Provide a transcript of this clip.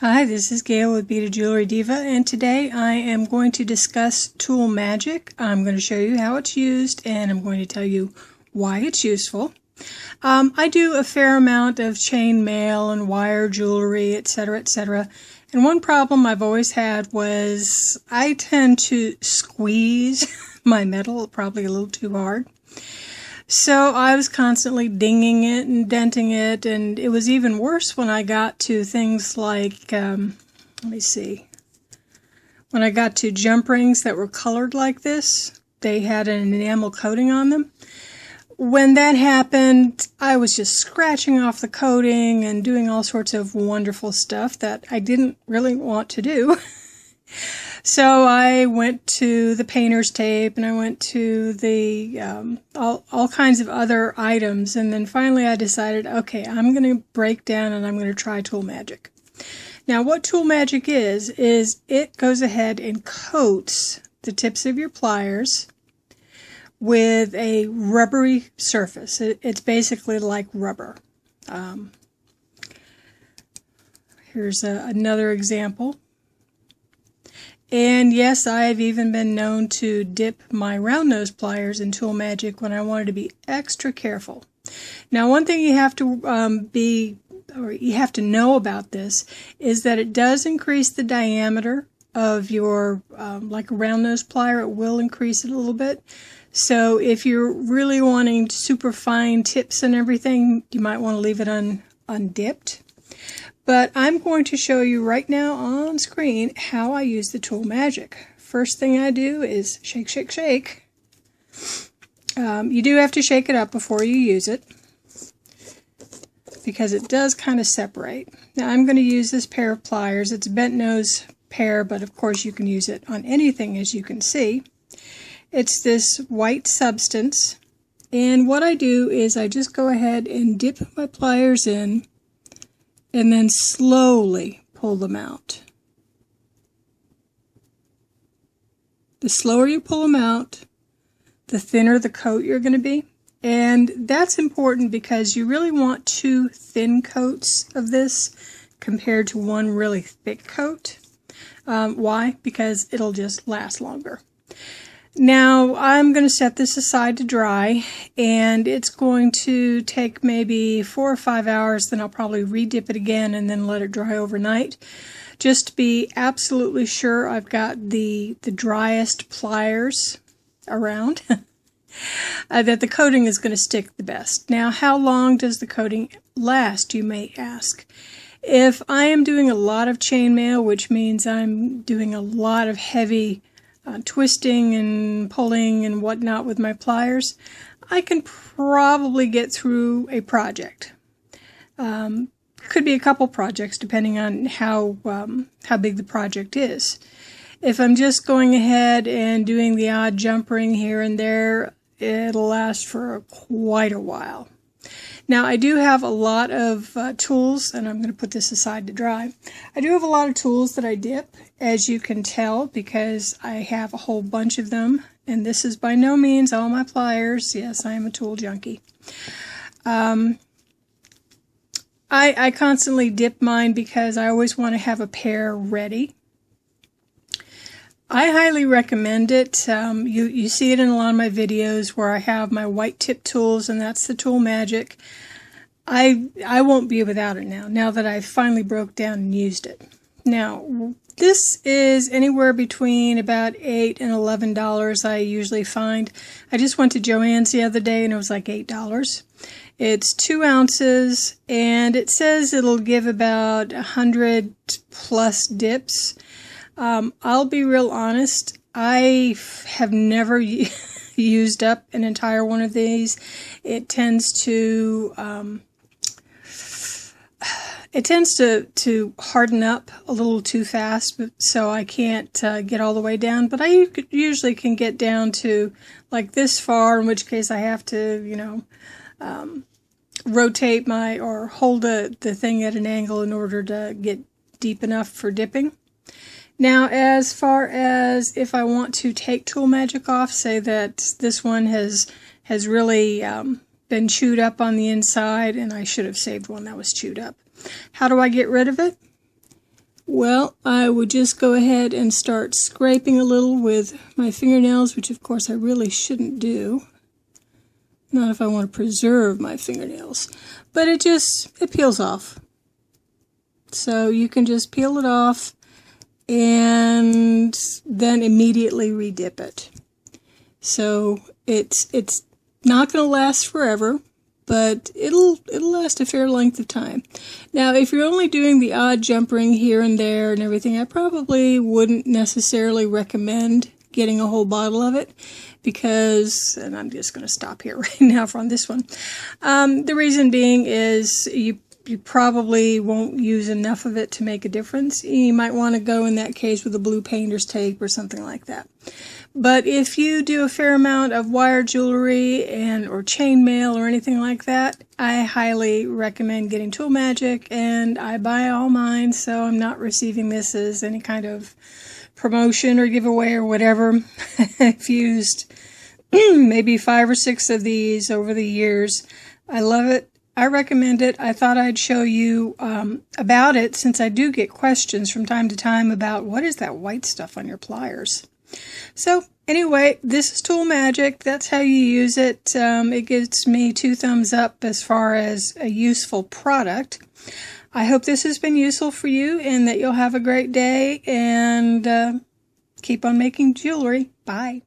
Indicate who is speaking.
Speaker 1: Hi, this is Gail with Beaded Jewelry Diva, and today I am going to discuss tool magic. I'm going to show you how it's used, and I'm going to tell you why it's useful. I do a fair amount of chain mail and wire jewelry, etc., etc. And one problem I've always had was I tend to squeeze my metal probably a little too hard. So I was constantly dinging it and denting it, and it was even worse when I got to things like, let me see, when I got to jump rings that were colored like this. They had an enamel coating on them. When that happened, I was just scratching off the coating and doing all sorts of wonderful stuff that I didn't really want to do. So I went to the painter's tape, and I went to the all kinds of other items, and then finally I decided, okay, I'm going to break down and I'm going to try tool magic. Now what tool magic is it goes ahead and coats the tips of your pliers with a rubbery surface. It's basically like rubber. Here's another example. And yes, I've even been known to dip my round nose pliers in tool magic when I wanted to be extra careful. Now, one thing you have to know about this is that it does increase the diameter of your, like a round nose plier, it will increase it a little bit. So if you're really wanting super fine tips and everything, you might want to leave it undipped. But I'm going to show you right now on screen how I use the tool magic. First thing I do is shake, shake, shake. You do have to shake it up before you use it, because it does kind of separate. Now I'm going to use this pair of pliers. It's a bent nose pair, but of course you can use it on anything, as you can see. It's this white substance, and what I do is I just go ahead and dip my pliers in and then slowly pull them out. The slower you pull them out, the thinner the coat you're going to be. And that's important because you really want two thin coats of this compared to one really thick coat. Why? Because it'll just last longer. Now I'm going to set this aside to dry, and it's going to take maybe 4 or 5 hours. Then I'll probably re-dip it again and then let it dry overnight, just to be absolutely sure I've got the driest pliers around, that the coating is going to stick the best. Now, how long does the coating last, you may ask? If I am doing a lot of chainmail, which means I'm doing a lot of heavy twisting and pulling and whatnot with my pliers, I can probably get through a project. Could be a couple projects depending on how big the project is. If I'm just going ahead and doing the odd jump ring here and there, it'll last for quite a while. Now, I do have a lot of tools, and I'm going to put this aside to dry. I do have a lot of tools that I dip, as you can tell, because I have a whole bunch of them. And this is by no means all my pliers. Yes, I am a tool junkie. I constantly dip mine because I always want to have a pair ready. I highly recommend it. You see it in a lot of my videos where I have my white tip tools, and that's the tool magic. I won't be without it now that I've finally broke down and used it. Now, this is anywhere between about $8 and $11 I usually find. I just went to Joann's the other day and it was like $8. It's 2 ounces, and it says it'll give about 100 plus dips. I'll be real honest, I have never used up an entire one of these. It tends to harden up a little too fast, so I can't get all the way down. But I usually can get down to like this far, in which case I have to, rotate or hold the thing at an angle in order to get deep enough for dipping. Now, as far as if I want to take tool magic off, say that this one has really been chewed up on the inside, and I should have saved one that was chewed up. How do I get rid of it? Well, I would just go ahead and start scraping a little with my fingernails, which of course I really shouldn't do. Not if I want to preserve my fingernails. But it peels off. So you can just peel it off and then immediately redip it. So it's not going to last forever, but it'll last a fair length of time. Now, if you're only doing the odd jump ring here and there and everything, I probably wouldn't necessarily recommend getting a whole bottle of it because, and I'm just going to stop here right now on this one. The reason being is you probably won't use enough of it to make a difference. You might want to go in that case with a blue painter's tape or something like that. But if you do a fair amount of wire jewelry or chainmail or anything like that, I highly recommend getting Tool Magic, and I buy all mine, so I'm not receiving this as any kind of promotion or giveaway or whatever. I've used maybe 5 or 6 of these over the years. I love it. I recommend it. I thought I'd show you about it since I do get questions from time to time about what is that white stuff on your pliers. So anyway, this is Tool Magic. That's how you use it. It gives me 2 thumbs up as far as a useful product. I hope this has been useful for you and that you'll have a great day and keep on making jewelry. Bye.